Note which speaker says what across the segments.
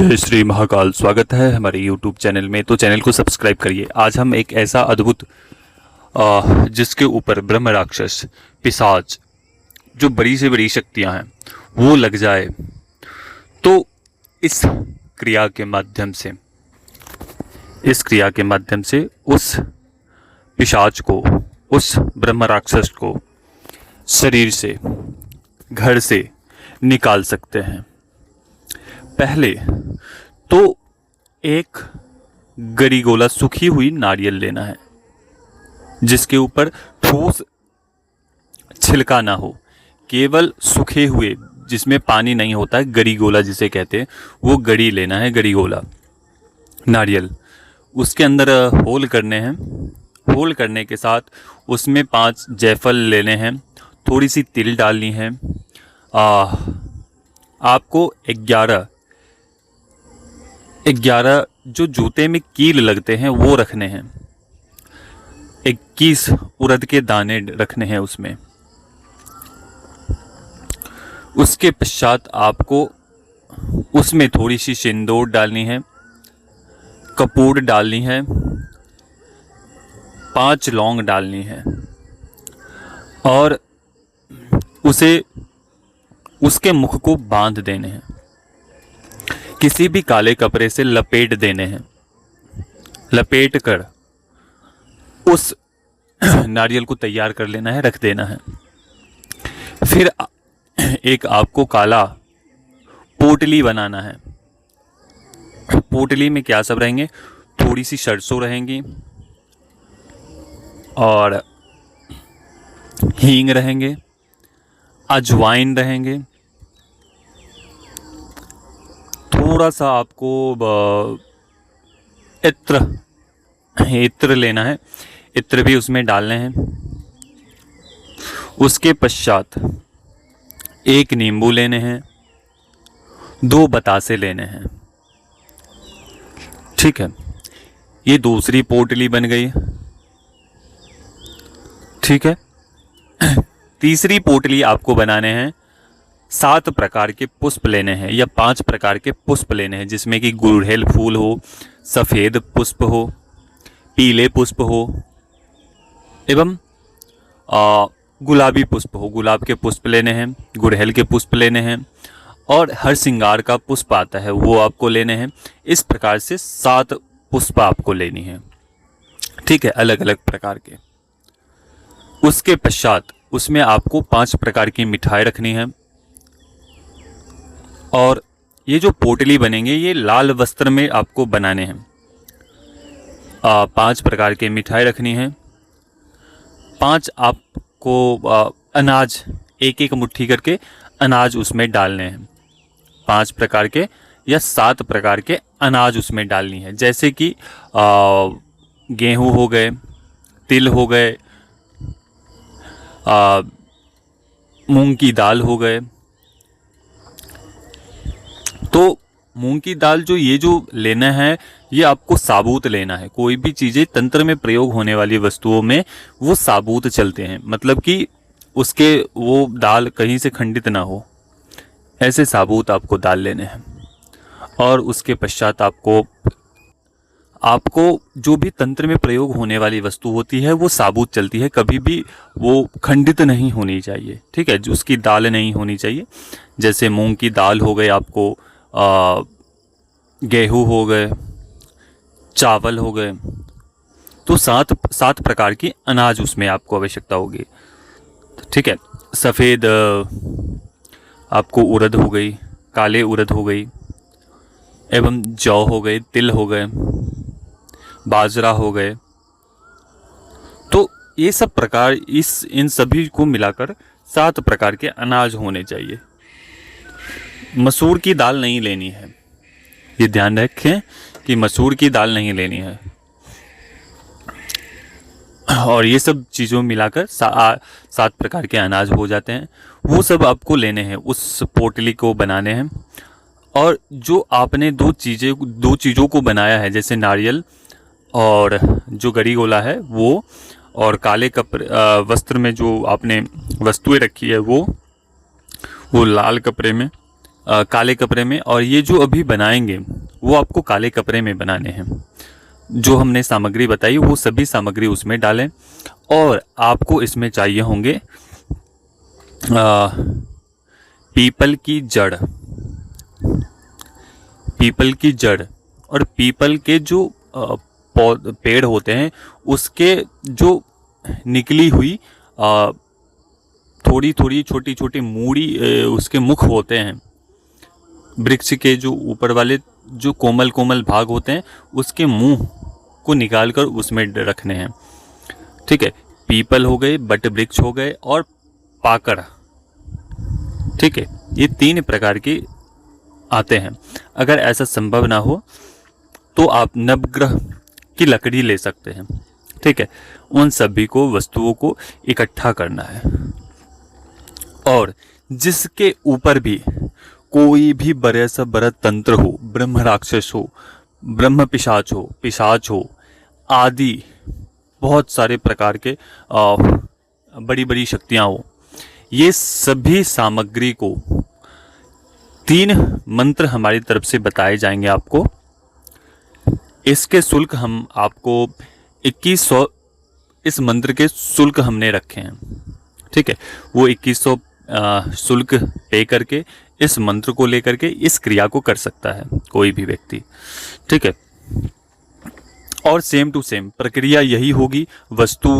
Speaker 1: जय श्री महाकाल। स्वागत है हमारे YouTube चैनल में। तो चैनल को सब्सक्राइब करिए। आज हम एक ऐसा अद्भुत जिसके ऊपर ब्रह्म राक्षस पिशाच जो बड़ी से बड़ी शक्तियां हैं वो लग जाए तो इस क्रिया के माध्यम से उस पिशाच को, उस ब्रह्म राक्षस को शरीर से, घर से निकाल सकते हैं। पहले तो एक गरीगोला सूखी हुई नारियल लेना है जिसके ऊपर ठोस छिलका ना हो, केवल सूखे हुए जिसमें पानी नहीं होता है, गरीगोला जिसे कहते हैं, वो गरी लेना है, गरीगोला नारियल। उसके अंदर होल करने हैं। होल करने के साथ उसमें 5 जायफल लेने हैं, थोड़ी सी तिल डालनी है। आपको 11 जो जूते में कील लगते हैं वो रखने हैं। 21 उड़द के दाने रखने हैं उसमें। उसके पश्चात आपको उसमें थोड़ी सी सिंदूर डालनी है, कपूर डालनी है, 5 लौंग डालनी है और उसके मुख को बांध देने हैं। किसी भी काले कपड़े से लपेट देने हैं। लपेट कर उस नारियल को तैयार कर लेना है, रख देना है। फिर एक आपको काला पोटली बनाना है। पोटली में क्या सब रहेंगे? थोड़ी सी सरसों रहेंगी और हींग रहेंगे, अजवाइन रहेंगे, थोड़ा सा आपको इत्र लेना है, इत्र भी उसमें डालने हैं। उसके पश्चात एक नींबू लेने हैं, 2 बतासे लेने हैं। ठीक है, ये दूसरी पोटली बन गई। ठीक है, तीसरी पोटली आपको बनाने हैं। 7 प्रकार के पुष्प लेने हैं या 5 प्रकार के पुष्प लेने हैं, जिसमें कि गुड़हल फूल हो, सफ़ेद पुष्प हो, पीले पुष्प हो एवं गुलाबी पुष्प हो। गुलाब के पुष्प लेने हैं, गुड़हल के पुष्प लेने हैं और हर श्रृंगार का पुष्प आता है वो आपको लेने हैं। इस प्रकार से 7 पुष्प आपको लेनी है। ठीक है, अलग अलग प्रकार के। उसके पश्चात उसमें आपको 5 प्रकार की मिठाई रखनी है और ये जो पोटली बनेंगे ये लाल वस्त्र में आपको बनाने हैं। 5 प्रकार के मिठाई रखनी है। 5 आपको अनाज, एक मुट्ठी करके अनाज उसमें डालने हैं। 5 प्रकार के या 7 प्रकार के अनाज उसमें डालनी है, जैसे कि गेहूं हो गए, तिल हो गए, मूंग की दाल हो गए। तो मूंग की दाल जो लेना है ये आपको साबुत लेना है। कोई भी चीज़ें तंत्र में प्रयोग होने वाली वस्तुओं में वो साबुत चलते हैं, मतलब कि उसके वो दाल कहीं से खंडित ना हो, ऐसे साबुत आपको दाल लेने हैं। और उसके पश्चात आपको जो भी तंत्र में प्रयोग होने वाली वस्तु होती है वो साबुत चलती है, कभी भी वो खंडित नहीं होनी चाहिए। ठीक है, उसकी दाल नहीं होनी चाहिए। जैसे मूंग की दाल हो गए, आपको गेहूं हो गए, चावल हो गए। तो 7 प्रकार की अनाज उसमें आपको आवश्यकता होगी। ठीक है, सफ़ेद आपको उड़द हो गई, काले उड़द हो गई एवं जौ हो गए, तिल हो गए, बाजरा हो गए। तो ये सब प्रकार, इन सभी को मिलाकर 7 प्रकार के अनाज होने चाहिए। मसूर की दाल नहीं लेनी है, ये ध्यान रखें कि मसूर की दाल नहीं लेनी है। और ये सब चीज़ों मिलाकर 7 प्रकार के अनाज हो जाते हैं। वो सब आपको लेने हैं, उस पोटली को बनाने हैं। और जो आपने 2 चीज़ों को बनाया है, जैसे नारियल और जो गरीगोला है वो, और काले कपड़े वस्त्र में जो आपने वस्तुएं रखी है वो लाल कपड़े में, काले कपड़े में। और ये जो अभी बनाएंगे वो आपको काले कपड़े में बनाने हैं। जो हमने सामग्री बताई वो सभी सामग्री उसमें डालें, और आपको इसमें चाहिए होंगे पीपल की जड़, पीपल की जड़ और पीपल के जो पेड़ होते हैं उसके जो निकली हुई थोड़ी थोड़ी छोटी छोटी मूड़ी उसके मुख होते हैं। वृक्ष के जो ऊपर वाले जो कोमल कोमल भाग होते हैं उसके मुंह को निकालकर उसमें रखने हैं। ठीक है, पीपल हो गए, बट वृक्ष हो गए और पाकड़। ठीक है, ये 3 प्रकार के आते हैं। अगर ऐसा संभव ना हो तो आप नवग्रह की लकड़ी ले सकते हैं। ठीक है, उन सभी को वस्तुओं को इकट्ठा करना है, और जिसके ऊपर भी कोई भी बड़े सा बड़ा तंत्र हो, ब्रह्म राक्षस हो, ब्रह्म पिशाच हो आदि बहुत सारे प्रकार के बड़ी बड़ी शक्तियां हो, ये सभी सामग्री को 3 मंत्र हमारी तरफ से बताए जाएंगे आपको। इसके शुल्क हम आपको 2100 इस मंत्र के शुल्क हमने रखे हैं। ठीक है, वो 2100 शुल्क पे करके इस मंत्र को लेकर के इस क्रिया को कर सकता है कोई भी व्यक्ति। ठीक है, और सेम टू सेम प्रक्रिया यही होगी, वस्तु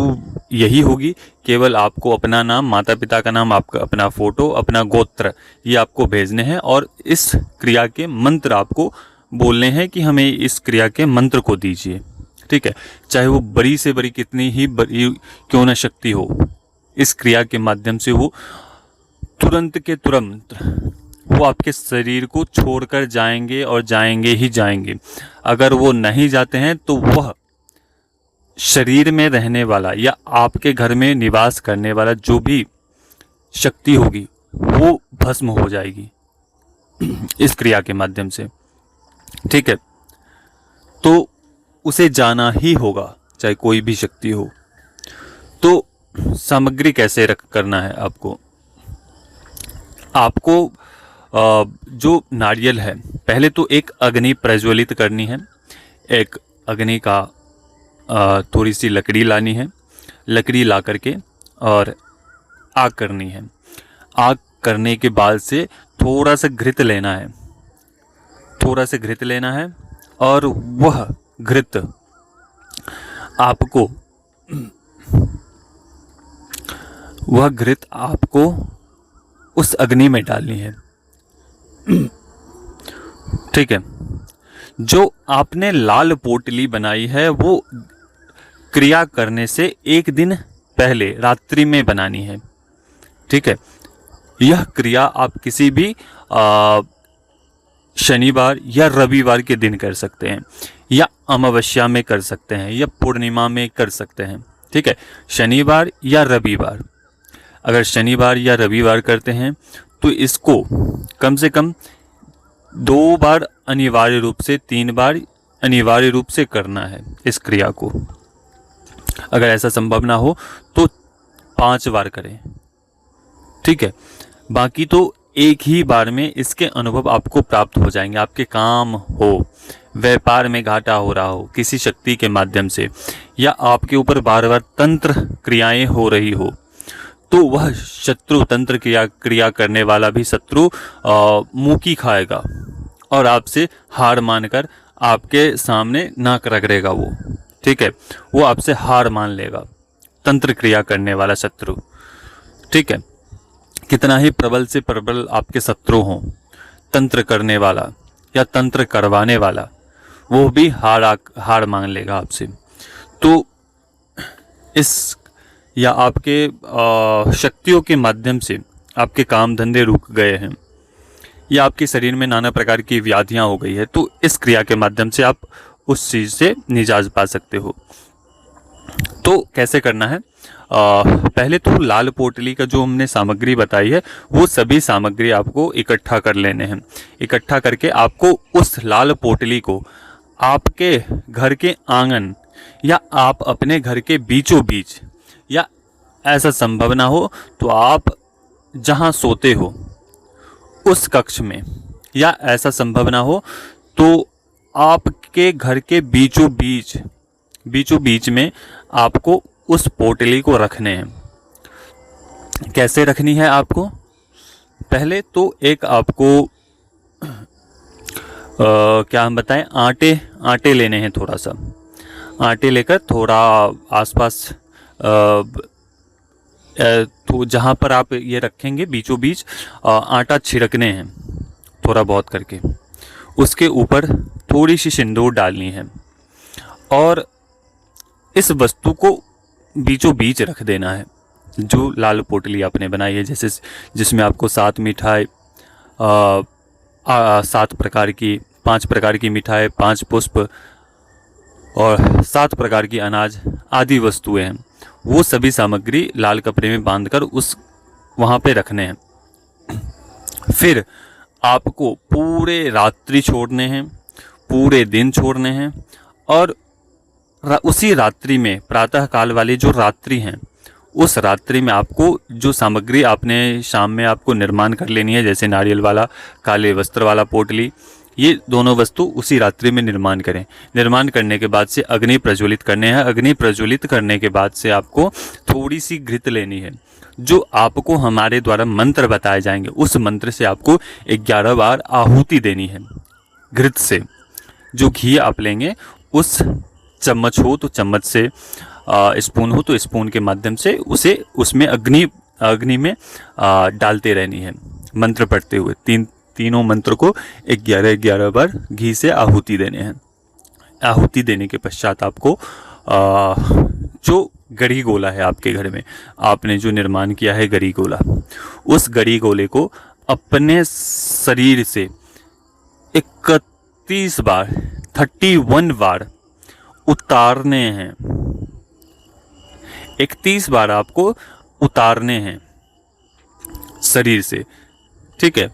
Speaker 1: यही होगी, केवल आपको अपना नाम, माता पिता का नाम, आपका अपना फोटो, अपना गोत्र, ये आपको भेजने हैं, और इस क्रिया के मंत्र आपको बोलने हैं कि हमें इस क्रिया के मंत्र को दीजिए। ठीक है, चाहे वो बड़ी से बड़ी कितनी ही बड़ी क्यों न शक्ति हो, इस क्रिया के माध्यम से वो तुरंत के तुरंत वो आपके शरीर को छोड़कर जाएंगे और जाएंगे ही जाएंगे। अगर वो नहीं जाते हैं तो वह शरीर में रहने वाला या आपके घर में निवास करने वाला जो भी शक्ति होगी वो भस्म हो जाएगी इस क्रिया के माध्यम से। ठीक है, तो उसे जाना ही होगा, चाहे कोई भी शक्ति हो। तो सामग्री कैसे रख करना है आपको जो नारियल है, पहले तो एक अग्नि प्रज्वलित करनी है। एक अग्नि का थोड़ी सी लकड़ी लानी है, लकड़ी ला करके और आग करनी है। आग करने के बाद से थोड़ा सा घृत लेना है, थोड़ा सा घृत लेना है, और वह घृत आपको उस अग्नि में डालनी है। ठीक है, जो आपने लाल पोटली बनाई है वो क्रिया करने से 1 दिन पहले रात्रि में बनानी है। ठीक है, यह क्रिया आप किसी भी शनिवार या रविवार के दिन कर सकते हैं, या अमावस्या में कर सकते हैं, या पूर्णिमा में कर सकते हैं। ठीक है, शनिवार या रविवार। अगर शनिवार या रविवार करते हैं तो इसको कम से कम 2 बार अनिवार्य रूप से, 3 बार अनिवार्य रूप से करना है इस क्रिया को। अगर ऐसा संभव ना हो तो 5 बार करें। ठीक है, बाकी तो एक ही बार में इसके अनुभव आपको प्राप्त हो जाएंगे। आपके काम हो, व्यापार में घाटा हो रहा हो किसी शक्ति के माध्यम से, या आपके ऊपर बार बार तंत्र क्रियाएं हो रही हो, तो वह शत्रु, तंत्र क्रिया करने वाला भी शत्रु मुंह खाएगा और आपसे हार मानकर आपके सामने नाक रगड़ेगा वो। ठीक है, वो आपसे हार मान लेगा, तंत्र क्रिया करने वाला शत्रु। ठीक है, कितना ही प्रबल से प्रबल आपके शत्रु हों, तंत्र करने वाला या तंत्र करवाने वाला, वो भी हार मान लेगा आपसे। तो इस या आपके शक्तियों के माध्यम से आपके काम धंधे रुक गए हैं, या आपके शरीर में नाना प्रकार की व्याधियां हो गई है, तो इस क्रिया के माध्यम से आप उस चीज़ से निजात पा सकते हो। तो कैसे करना है? पहले तो लाल पोटली का जो हमने सामग्री बताई है वो सभी सामग्री आपको इकट्ठा कर लेने हैं। इकट्ठा करके आपको उस लाल पोटली को आपके घर के आंगन या आप अपने घर के बीचों बीच, या ऐसा संभव ना हो तो आप जहां सोते हो उस कक्ष में, या ऐसा संभव ना हो तो आपके घर के बीचों बीच में आपको उस पोटली को रखने हैं। कैसे रखनी है आपको? पहले तो एक आपको क्या हम बताएं, आटे लेने हैं। थोड़ा सा आटे लेकर थोड़ा आसपास तो जहाँ पर आप ये रखेंगे बीचों बीच आटा छिड़कने हैं थोड़ा बहुत करके। उसके ऊपर थोड़ी सी सिंदूर डालनी है और इस वस्तु को बीचों बीच रख देना है। जो लाल पोटली आपने बनाई है, जैसे जिसमें आपको 7 मिठाई, 7 प्रकार की, 5 प्रकार की मिठाई, 5 पुष्प और 7 प्रकार की अनाज आदि वस्तुएं हैं, वो सभी सामग्री लाल कपड़े में बांधकर उस वहाँ पे रखने हैं। फिर आपको पूरे रात्रि छोड़ने हैं, पूरे दिन छोड़ने हैं और उसी रात्रि में, प्रातः काल वाली जो रात्रि हैं, उस रात्रि में आपको जो सामग्री आपने शाम में आपको निर्माण कर लेनी है, जैसे नारियल वाला, काले वस्त्र वाला पोटली, ये दोनों वस्तु उसी रात्रि में निर्माण करें। निर्माण करने के बाद से अग्नि प्रज्वलित करने हैं। अग्नि प्रज्वलित करने के बाद से आपको थोड़ी सी घृत लेनी है। जो आपको हमारे द्वारा मंत्र बताए जाएंगे, उस मंत्र से आपको 11 बार आहुति देनी है घृत से। जो घी आप लेंगे, उस चम्मच हो तो चम्मच से, स्पून हो तो स्पून के माध्यम से उसे उसमें अग्नि में डालते रहनी है, मंत्र पढ़ते हुए। तीनों मंत्र को 11 बार घी से आहुति देने हैं। आहुति देने के पश्चात आपको जो गड़ी गोला है आपके घर में, आपने जो निर्माण किया है गड़ी गोला, उस गड़ी गोले को अपने शरीर से 31 बार 31 बार उतारने हैं। 31 बार आपको उतारने हैं शरीर से, ठीक है।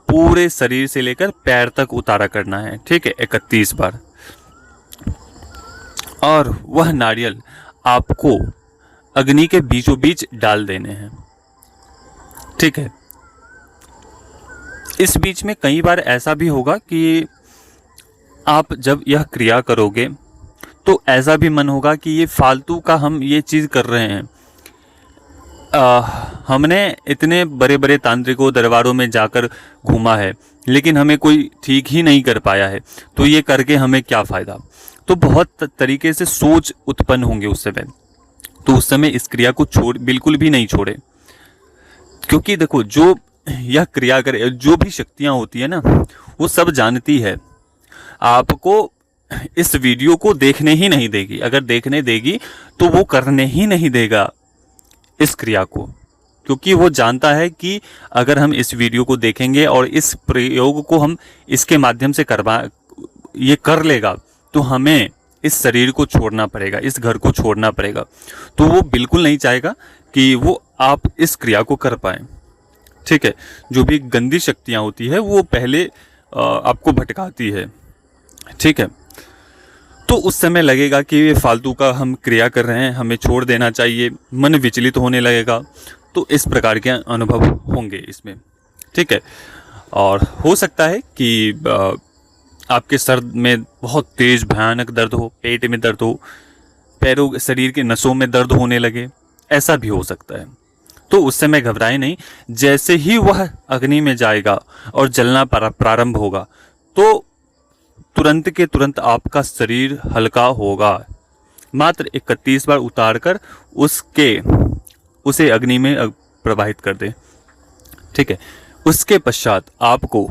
Speaker 1: पूरे शरीर से लेकर पैर तक उतारा करना है, ठीक है, 31 बार। और वह नारियल आपको अग्नि के बीचों बीच डाल देने हैं, ठीक है। इस बीच में कई बार ऐसा भी होगा कि आप जब यह क्रिया करोगे तो ऐसा भी मन होगा कि ये फालतू का हम ये चीज़ कर रहे हैं। हमने इतने बड़े बड़े तांत्रिकों दरबारों में जाकर घूमा है, लेकिन हमें कोई ठीक ही नहीं कर पाया है, तो ये करके हमें क्या फ़ायदा। तो बहुत तरीके से सोच उत्पन्न होंगे उस समय। तो उस समय इस क्रिया को बिल्कुल भी नहीं छोड़े, क्योंकि देखो, जो यह क्रिया करे, जो भी शक्तियाँ होती है ना, वो सब जानती है। आपको इस वीडियो को देखने ही नहीं देगी। अगर देखने देगी तो वो करने ही नहीं देगा इस क्रिया को, क्योंकि वो जानता है कि अगर हम इस वीडियो को देखेंगे और इस प्रयोग को हम इसके माध्यम से ये कर लेगा, तो हमें इस शरीर को छोड़ना पड़ेगा, इस घर को छोड़ना पड़ेगा। तो वो बिल्कुल नहीं चाहेगा कि वो आप इस क्रिया को कर पाएं, ठीक है। जो भी गंदी शक्तियाँ होती है वो पहले आपको भटकाती है, ठीक है। तो उस समय लगेगा कि ये फालतू का हम क्रिया कर रहे हैं, हमें छोड़ देना चाहिए, मन विचलित होने लगेगा। तो इस प्रकार के अनुभव होंगे इसमें, ठीक है। और हो सकता है कि आपके सर में बहुत तेज भयानक दर्द हो, पेट में दर्द हो, पैरों शरीर के नसों में दर्द होने लगे, ऐसा भी हो सकता है। तो उस समय घबराए नहीं। जैसे ही वह अग्नि में जाएगा और जलना प्रारंभ होगा, तो तुरंत के तुरंत आपका शरीर हल्का होगा। मात्र 31 बार उतारकर उसे अग्नि में प्रवाहित कर दे, ठीक है। उसके पश्चात आपको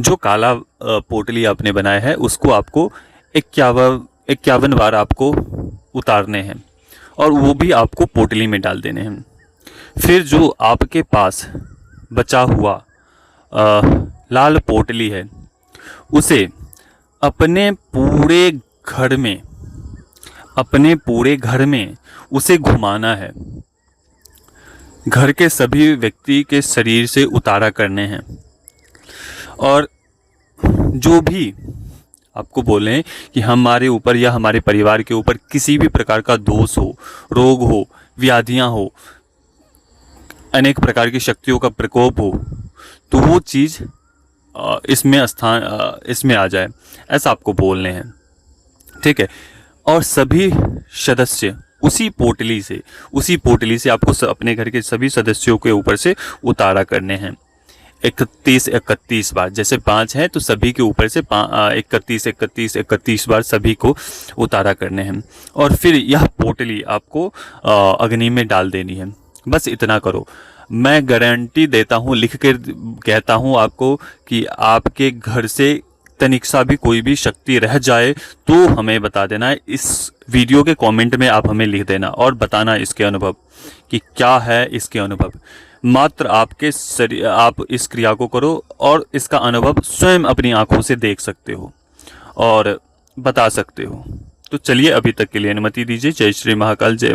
Speaker 1: जो काला पोटली आपने बनाया है, उसको आपको 51 बार आपको उतारने हैं और वो भी आपको पोटली में डाल देने हैं। फिर जो आपके पास बचा हुआ लाल पोटली है, उसे अपने पूरे घर में उसे घुमाना है। घर के सभी व्यक्ति के शरीर से उतारा करने हैं। और जो भी आपको बोलें कि हमारे ऊपर या हमारे परिवार के ऊपर किसी भी प्रकार का दोष हो, रोग हो, व्याधियां हो, अनेक प्रकार की शक्तियों का प्रकोप हो, तो वो चीज़ इसमें आ जाए, ऐसा आपको बोलने हैं। ठीक है। और सभी सदस्य उसी पोटली से आपको अपने घर के सभी सदस्यों के ऊपर से उतारा करने हैं 31 बार। जैसे 5 है तो सभी के ऊपर से 31 बार सभी को उतारा करने हैं। और फिर यह पोटली आपको अग्नि में डाल देनी है। बस इतना करो। मैं गारंटी देता हूँ, लिख कर कहता हूँ आपको कि आपके घर से तनिक सा भी कोई भी शक्ति रह जाए तो हमें बता देना है। इस वीडियो के कमेंट में आप हमें लिख देना और बताना इसके अनुभव कि क्या है इसके अनुभव। मात्र आप इस क्रिया को करो और इसका अनुभव स्वयं अपनी आंखों से देख सकते हो और बता सकते हो। तो चलिए, अभी तक के लिए अनुमति दीजिए। जय श्री महाकाल, जय